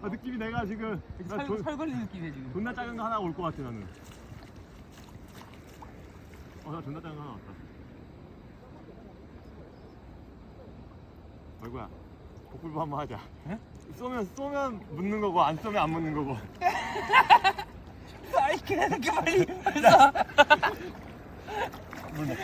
느낌이 내가 지금 살 걸리는 느낌이야 지금. 존나 작은 거 하나 올 것 같아 나는. 나 존나 작은 거 하나 왔다. 얼굴야, 복불복 한번 하자. 에? 쏘면 묻는 거고 안 쏘면 안 묻는 거고. 아이 이렇게 빨리 쏴. 물 먹.